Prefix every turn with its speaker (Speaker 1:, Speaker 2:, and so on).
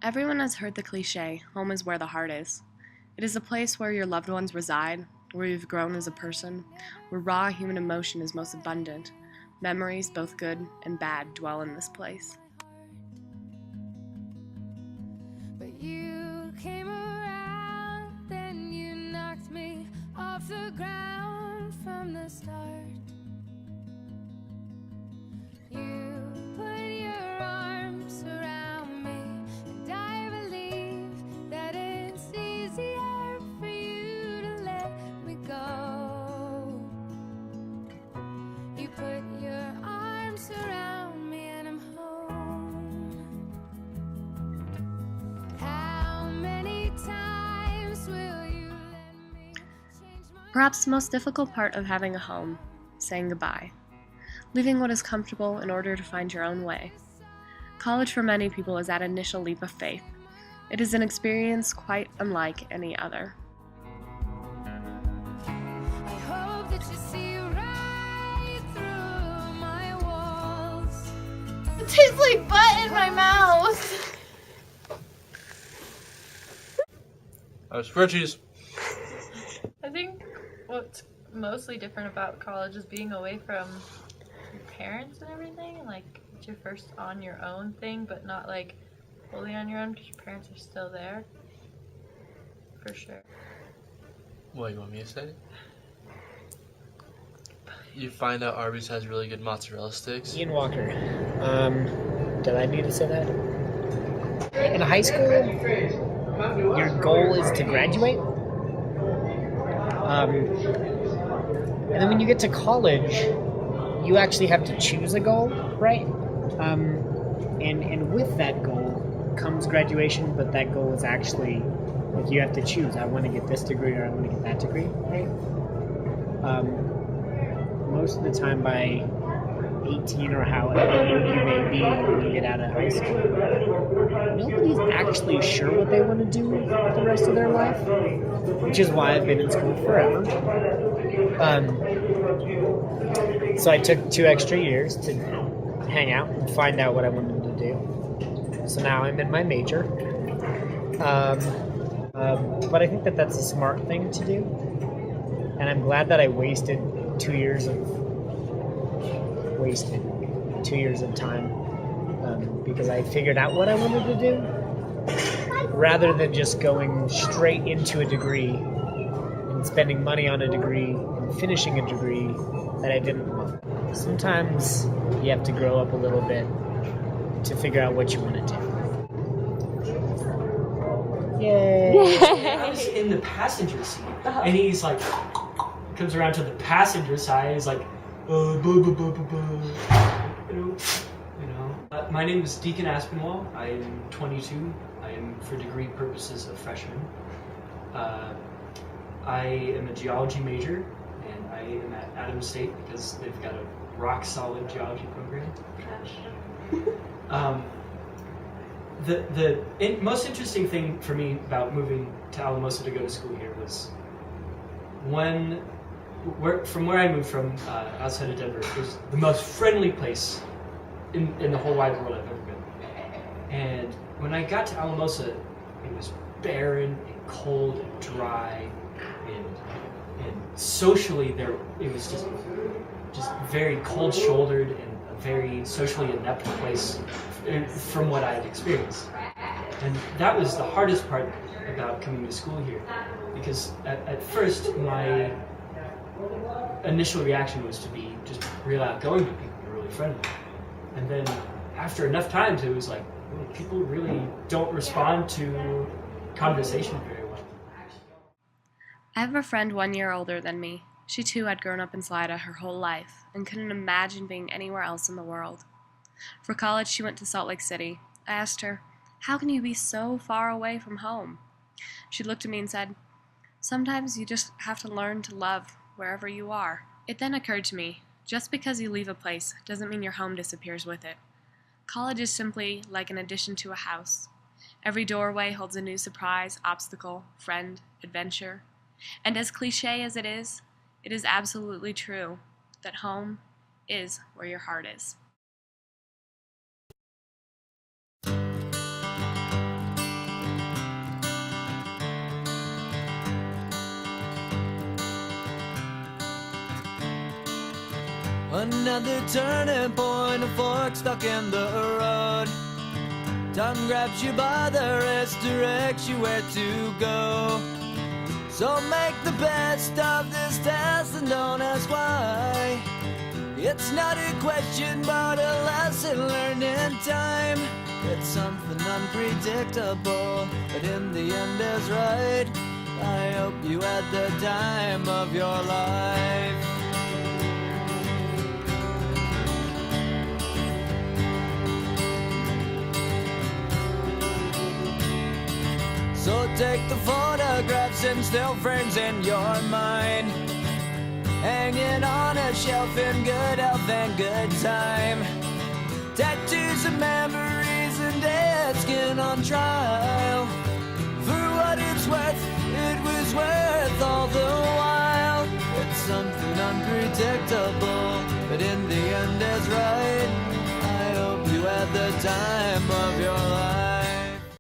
Speaker 1: Everyone has heard the cliche, home is where the heart is. It is a place where your loved ones reside, where you've grown as a person, where raw human emotion is most abundant. Memories, both good and bad, dwell in this place.
Speaker 2: But you came around, then you knocked me off the ground from the start. You put your arms around me, and I believe that it's easier for you to let me go. You put your arms around me and I'm home. How many times will you let me change my
Speaker 1: Perhaps the most difficult part of having a home, saying goodbye. Leaving what is comfortable in order to find your own way. College for many people is that initial leap of faith. It is an experience quite unlike any other.
Speaker 2: I hope that you see right through my walls.
Speaker 3: It tastes like butt in my mouth.
Speaker 4: Spreadsheets.
Speaker 5: I think what's mostly different about college is being away from your parents and everything, and like it's your first on your own thing, but not like fully on your own because your parents are still there. For sure.
Speaker 4: What, you want me to say? You find out Arby's has really good mozzarella sticks.
Speaker 6: Ian Walker. Did I need to say that? In high school, your goal is to graduate. And then when you get to college, you actually have to choose a goal, right? And with that goal comes graduation, but that goal is actually, like, you have to choose. I want to get this degree or I want to get that degree, right? Most of the time by 18 or however old you may be when you get out of high school, nobody's actually sure what they want to do with the rest of their life, which is why I've been in school forever. So I took 2 extra years to hang out and find out what I wanted to do. So now I'm in my major. But I think that that's a smart thing to do. And I'm glad that I wasted 2 years of time because I figured out what I wanted to do rather than just going straight into a degree and spending money on a degree and finishing a degree that I didn't want. Sometimes you have to grow up a little bit to figure out what you want to do. Yay!
Speaker 7: I was in the passenger seat, and he's like, comes around to the passenger side, he's like, blah, blah, blah, blah, blah. My name is Deacon Aspinwall. I am 22. I am, for degree purposes, a freshman. I am a geology major, and I am at Adams State because they've got a rock-solid geology program. The most interesting thing for me about moving to Alamosa to go to school here was from where I moved from, outside of Denver, it was the most friendly place in the whole wide world I've ever been. And when I got to Alamosa, it was barren and cold and dry, and socially it was just very cold-shouldered and a very socially inept place from what I had experienced. And that was the hardest part about coming to school here, because at first my initial reaction was to be just real outgoing to people, really friendly. And then after enough times, it was like, well, people really don't respond to conversation very well.
Speaker 1: I have a friend 1 year older than me. She too had grown up in Salida her whole life and couldn't imagine being anywhere else in the world. For college, she went to Salt Lake City. I asked her, "How can you be so far away from home?" She looked at me and said, "Sometimes you just have to learn to love wherever you are." It then occurred to me, just because you leave a place doesn't mean your home disappears with it. College is simply like an addition to a house. Every doorway holds a new surprise, obstacle, friend, adventure. And as cliche as it is absolutely true that home is where your heart is.
Speaker 8: Another turning point, a fork stuck in the road. Time grabs you by the wrist, directs you where to go. So make the best of this test and don't ask why. It's not a question but a lesson learned in time. It's something unpredictable, but in the end is right. I hope you had the time of your life. So take the photographs and still frames in your mind, hanging on a shelf in good health and good time. Tattoos of memories and dead skin on trial. For what it's worth, it was worth all the while. It's something unpredictable, but in the end is right. I hope you had the time